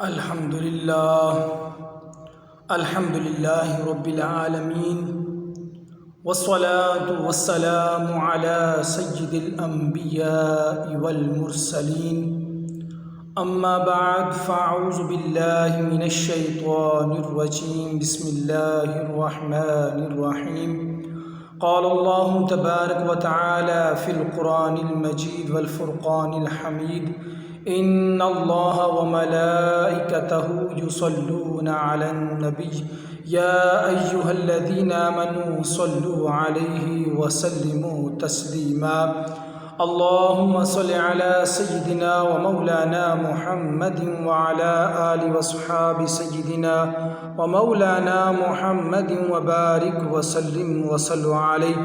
الحمد لله رب العالمين والصلاة والسلام على سيد الأنبياء والمرسلين أما بعد فأعوذ بالله من الشيطان الرجيم بسم الله الرحمن الرحيم قال الله تبارك وتعالى في القرآن المجيد والفرقان الحميد إن الله وملائكته يصلون على النبي يا أيها الذين آمنوا صلوا عليه وسلموا تسليما اللهم صل على سيدنا ومولانا محمد وعلى آل وصحاب سيدنا ومولانا محمد وبارك وسلم وصلوا عليه۔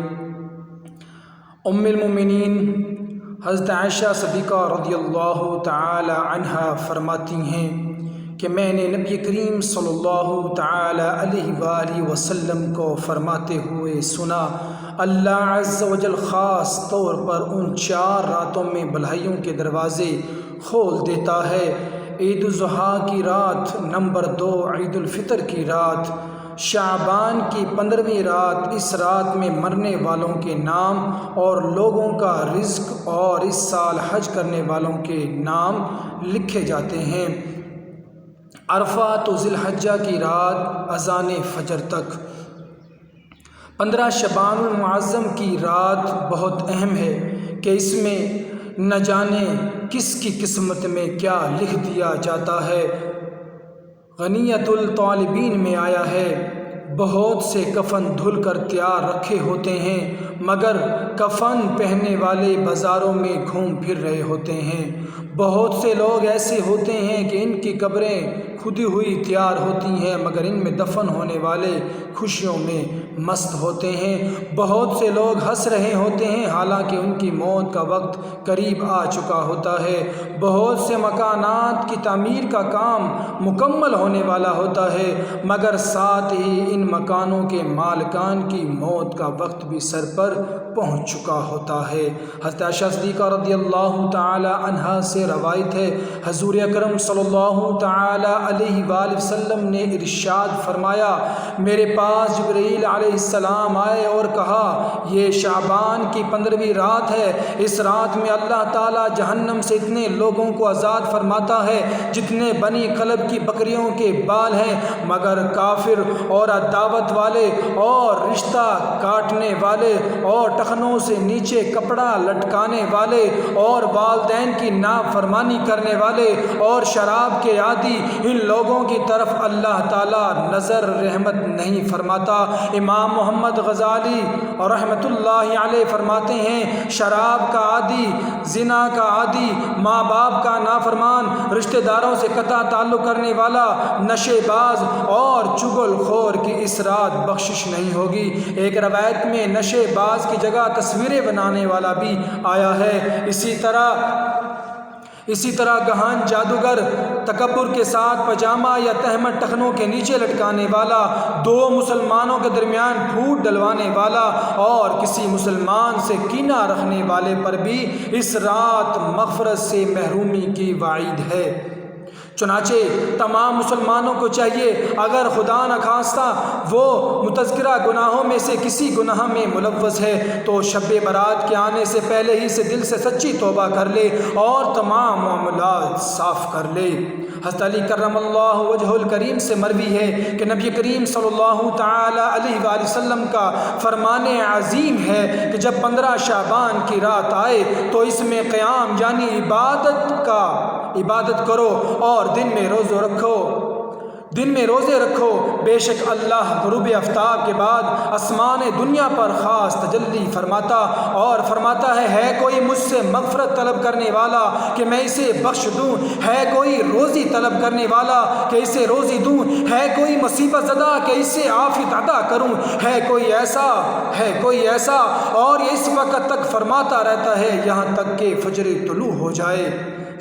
المؤمنین حضرت عائشہ صدیقہ رضی اللہ تعالی عنہا فرماتی ہیں کہ میں نے نبی کریم صلی اللہ تعالی علیہ وآلہ وسلم کو فرماتے ہوئے سنا، اللہ عز و جل خاص طور پر ان 4 راتوں میں بھلائیوں کے دروازے کھول دیتا ہے۔ عید الاضحیٰ کی رات، نمبر 2 عید الفطر کی رات، شعبان کی 15ویں رات۔ اس رات میں مرنے والوں کے نام اور لوگوں کا رزق اور اس سال حج کرنے والوں کے نام لکھے جاتے ہیں۔ عرفات و ذی الحجہ کی رات اذان فجر تک۔ 15 شعبان المعظم کی رات بہت اہم ہے کہ اس میں نہ جانے کس کی قسمت میں کیا لکھ دیا جاتا ہے۔ غنیۃ الطالبین میں آیا ہے، بہت سے کفن دھل کر تیار رکھے ہوتے ہیں مگر کفن پہننے والے بازاروں میں گھوم پھر رہے ہوتے ہیں۔ بہت سے لوگ ایسے ہوتے ہیں کہ ان کی قبریں کھدی ہوئی تیار ہوتی ہیں مگر ان میں دفن ہونے والے خوشیوں میں مست ہوتے ہیں۔ بہت سے لوگ ہنس رہے ہوتے ہیں حالانکہ ان کی موت کا وقت قریب آ چکا ہوتا ہے۔ بہت سے مکانات کی تعمیر کا کام مکمل ہونے والا ہوتا ہے مگر ساتھ ہی ان مکانوں کے مالکان کی موت کا وقت بھی سر پر پہنچ چکا ہوتا ہے۔ حضرت عائشہ صدیقہ رضی اللہ تعالی عنہا سے روایت ہے، حضور اکرم صلی اللہ تعالی علیہ وآلہ وسلم نے ارشاد فرمایا، میرے پاس جبرائیل علیہ السلام آئے اور کہا، یہ شعبان کی 15ویں رات ہے، اس رات میں اللہ تعالی جہنم سے اتنے لوگوں کو آزاد فرماتا ہے جتنے بنی کلب کی بکریوں کے بال ہیں، مگر کافر اور عداوت والے اور رشتہ کاٹنے والے اور ٹخنوں سے نیچے کپڑا لٹکانے والے اور والدین کی نافرمانی کرنے والے اور شراب کے عادی، ان لوگوں کی طرف اللہ تعالی نظر رحمت نہیں فرماتا۔ امام محمد غزالی رحمۃ اللہ علیہ فرماتے ہیں، شراب کا عادی، زنا کا عادی، ماں باپ کا نافرمان، رشتہ داروں سے قطع تعلق کرنے والا، نشے باز اور چغل خور کی اس رات بخشش نہیں ہوگی۔ ایک روایت میں نشے باز کی جگہ تصویریں بنانے والا بھی آیا ہے۔ اسی طرح گہان جادوگر، تکبر کے ساتھ پاجامہ یا تہمت ٹخنوں کے نیچے لٹکانے والا، 2 مسلمانوں کے درمیان پھوٹ ڈلوانے والا اور کسی مسلمان سے کینہ رکھنے والے پر بھی اس رات مغفرت سے محرومی کی وعید ہے۔ چنانچہ تمام مسلمانوں کو چاہیے اگر خدا نخواستہ وہ متذکرہ گناہوں میں سے کسی گناہ میں ملوث ہے تو شب برات کے آنے سے پہلے ہی سے دل سے سچی توبہ کر لے اور تمام معاملات صاف کر لے۔ حضرت علی کرم اللہ وجہ الکریم سے مروی ہے کہ نبی کریم صلی اللہ تعالی علیہ وآلہ وسلم کا فرمان عظیم ہے کہ جب 15 شعبان کی رات آئے تو اس میں قیام یعنی عبادت کرو اور دن میں روزے رکھو، بے شک اللہ غروب آفتاب کے بعد آسمان دنیا پر خاص تجلی فرماتا ہے کوئی مجھ سے مغفرت طلب کرنے والا کہ میں اسے بخش دوں، ہے کوئی روزی طلب کرنے والا کہ اسے روزی دوں، ہے کوئی مصیبت زدہ کہ اسے عافیت عطا کروں، ہے کوئی ایسا اور یہ اس وقت تک فرماتا رہتا ہے یہاں تک کہ فجر طلوع ہو جائے۔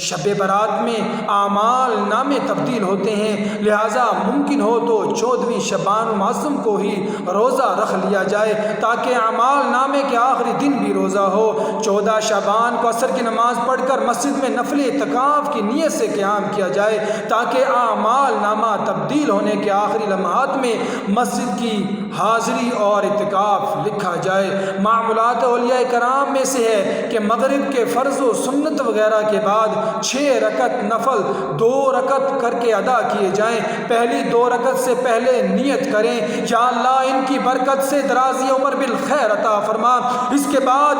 شب برات میں اعمال نامے تبدیل ہوتے ہیں، لہٰذا ممکن ہو تو 14ویں شعبان المعظم کو ہی روزہ رکھ لیا جائے تاکہ اعمال نامے کے آخری دن بھی روزہ ہو۔ 14 شعبان کو عصر کی نماز پڑھ کر مسجد میں نفل اعتکاف کی نیت سے قیام کیا جائے تاکہ اعمال نامہ تبدیل ہونے کے آخری لمحات میں مسجد کی حاضری اور اعتکاف لکھا جائے۔ معمولات اولیاء کرام میں سے ہے کہ مغرب کے فرض و سنت وغیرہ کے بعد 6 رکعت نفل 2 رکعت کر کے ادا کیے جائیں۔ پہلی 2 رکعت سے پہلے نیت کریں، یا اللہ ان کی برکت سے درازی عمر بالخیر عطا فرما۔ اس کے بعد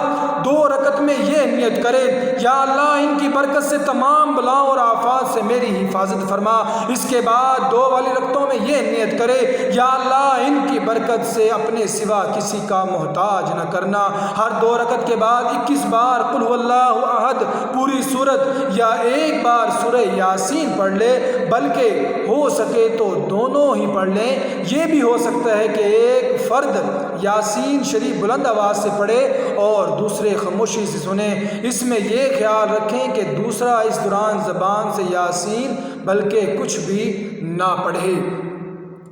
2 رکعت میں یہ نیت کریں، یا اللہ ان کی برکت سے تمام بلاؤں اور آفات سے میری حفاظت فرما۔ اس کے بعد 2 والی رکعتوں میں یہ نیت کرے، یا اللہ ان کی برکت سے اپنے سوا کسی کا محتاج نہ کرنا۔ ہر 2 رکعت کے بعد 21 بار قل هو اللہ احد پوری سورت یا 1 بار سورہ یاسین پڑھ لے، بلکہ ہو سکے تو دونوں ہی پڑھ لیں۔ یہ بھی ہو سکتا ہے کہ ایک فرد یاسین شریف بلند آواز سے پڑھے اور دوسرے خاموشی سے سنیں۔ اس میں یہ خیال رکھیں کہ دوسرا اس دوران زبان سے یاسین بلکہ کچھ بھی نہ پڑھے۔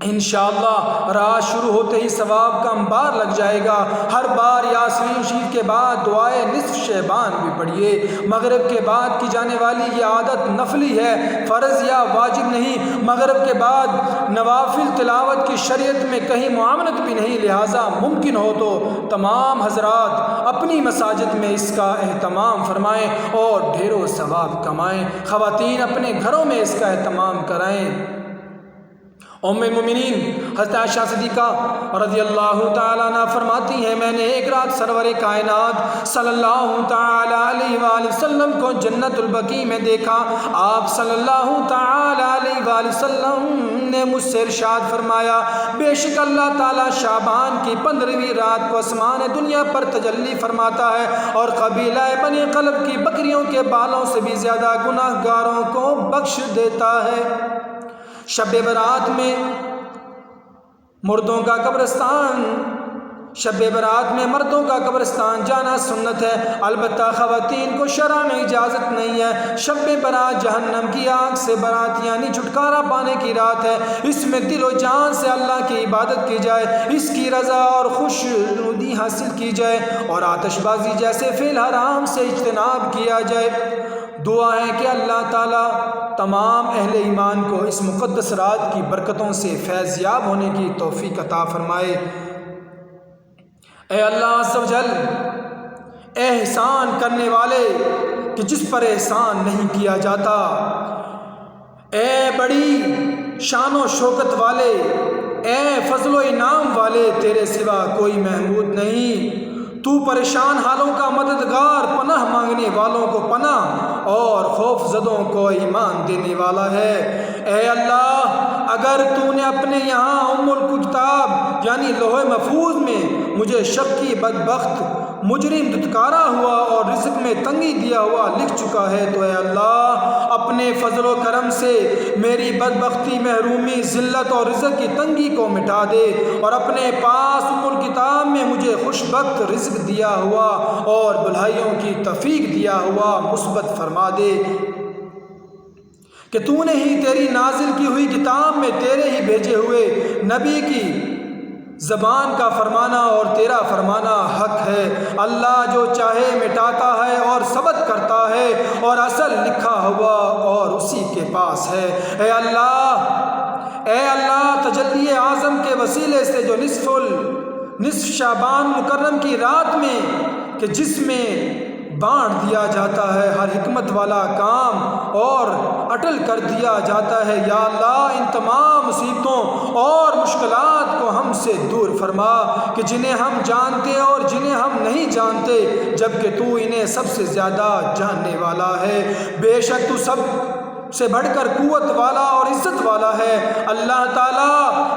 انشاءاللہ رات شروع ہوتے ہی ثواب کا انبار لگ جائے گا۔ ہر بار یاسین شریف کے بعد دعائے نصف شعبان بھی پڑھیے۔ مغرب کے بعد کی جانے والی یہ عادت نفلی ہے، فرض یا واجب نہیں۔ مغرب کے بعد نوافل تلاوت کی شریعت میں کہیں معاملت بھی نہیں، لہٰذا ممکن ہو تو تمام حضرات اپنی مساجد میں اس کا اہتمام فرمائیں اور ڈھیروں ثواب کمائیں۔ خواتین اپنے گھروں میں اس کا اہتمام کرائیں۔ ام المومنین حضرت عائشہ صدیقہ رضی اللہ تعالیٰ عنہ فرماتی ہیں، میں نے ایک رات سرور کائنات صلی اللہ تعالیٰ علیہ وآلہ وسلم کو جنت البقیع میں دیکھا۔ آپ صلی اللہ تعالیٰ علیہ وآلہ وسلم نے مجھ سے ارشاد فرمایا، بے شک اللہ تعالیٰ شعبان کی 15ویں رات کو آسمان دنیا پر تجلی فرماتا ہے اور قبیلہ بنی قلب کی بکریوں کے بالوں سے بھی زیادہ گناہ گاروں کو بخش دیتا ہے۔ شب برات میں مردوں کا قبرستان جانا سنت ہے، البتہ خواتین کو شرع میں اجازت نہیں ہے۔ شب برات جہنم کی آگ سے برات یعنی چھٹکارا پانے کی رات ہے۔ اس میں دل و جان سے اللہ کی عبادت کی جائے، اس کی رضا اور خوشنودی حاصل کی جائے اور آتش بازی جیسے فعل حرام سے اجتناب کیا جائے۔ دعا ہے کہ اللہ تعالیٰ تمام اہل ایمان کو اس مقدس رات کی برکتوں سے فیض یاب ہونے کی توفیق عطا فرمائے۔ اے اللہ عز و جل، احسان کرنے والے کہ جس پر احسان نہیں کیا جاتا، اے بڑی شان و شوکت والے، اے فضل و انعام والے، تیرے سوا کوئی معبود نہیں۔ تو پریشان حالوں کا مددگار، پناہ مانگنے والوں کو پناہ اور خوف زدوں کو ایمان دینے والا ہے۔ اے اللہ، اگر تو نے اپنے یہاں ام الکتاب یعنی لوح محفوظ میں مجھے شقی بدبخت مجرم دھتکارا ہوا اور رزق میں تنگی دیا ہوا لکھ چکا ہے تو اے اللہ اپنے فضل و کرم سے میری بدبختی، محرومی، ذلت اور رزق کی تنگی کو مٹا دے اور اپنے پاس ام الکتاب میں مجھے خوشبخت رزق دیا ہوا اور بھلائیوں کی توفیق دیا ہوا مثبت فرما دے کہ تو نے ہی تیری نازل کی ہوئی کتاب میں تیرے ہی بھیجے ہوئے نبی کی زبان کا فرمانا اور تیرا فرمانا حق ہے۔ اللہ جو چاہے مٹاتا ہے اور ثبت کرتا ہے اور اصل لکھا ہوا اور اسی کے پاس ہے۔ اے اللہ تجلی اعظم کے وسیلے سے جو نصف شعبان مکرم کی رات میں کہ جس میں بانٹ دیا جاتا ہے ہر حکمت والا کام اور اٹل کر دیا جاتا ہے، یا اللہ ان تمام مصیبتوں اور مشکلات کو ہم سے دور فرما کہ جنہیں ہم جانتے اور جنہیں ہم نہیں جانتے، جبکہ تو انہیں سب سے زیادہ جاننے والا ہے۔ بے شک تو سب سے بڑھ کر قوت والا اور عزت والا ہے۔ اللہ تعالی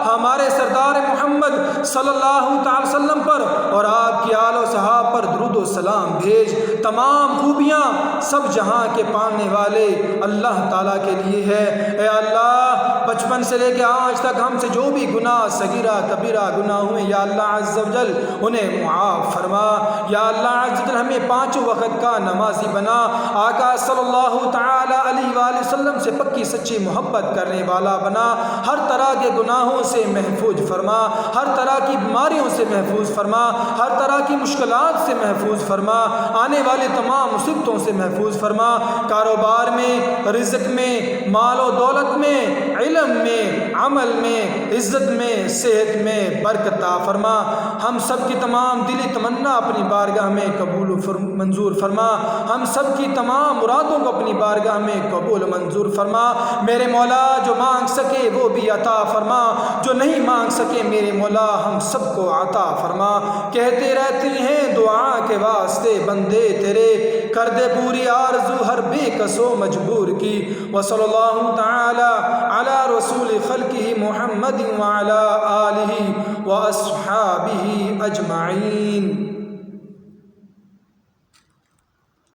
ہمارے سردار محمد صلی اللہ تعالی وسلم پر اور آپ کی آل و صحاب پر درود و سلام بھیج۔ تمام خوبیاں سب جہاں کے پانے والے اللہ تعالیٰ کے لیے ہے۔ اے اللہ بچپن بچپن سے لے کے آج تک ہم سے جو بھی گناہ صغیرہ کبیرہ گناہ ہوئے یا اللہ عز و جل انہیں معاف فرما۔ یا اللہ عز و جل ہمیں 5 وقت کا نمازی بنا، آقا صلی اللہ تعالی علیہ وآلہ وسلم سے پکی سچی محبت کرنے والا بنا، ہر طرح کے گناہوں سے محفوظ فرما، ہر طرح کی بیماریوں سے محفوظ فرما، ہر طرح کی مشکلات سے محفوظ فرما، آنے والی تمام مصیبتوں سے محفوظ فرما، کاروبار میں، رزق میں، مال و دولت میں، علم میں، عمل میں، عزت میں، صحت میں برکت عطا فرما۔ ہم سب کی تمام دلی تمنا اپنی بارگاہ میں قبول و منظور فرما، ہم سب کی تمام مرادوں کو اپنی بارگاہ میں قبول و منظور فرما۔ میرے مولا جو مانگ سکے وہ بھی عطا فرما، جو نہیں مانگ سکے میرے مولا ہم سب کو عطا فرما۔ کہتے رہتی ہیں دعا کے واسطے بندے تیرے، کر دے پوری آرزو ہر بے کس و مجبور کی۔ وصلی اللہ تعالی علی رسول خلقہ محمد وعلی آلہ واصحابہ اجمعین۔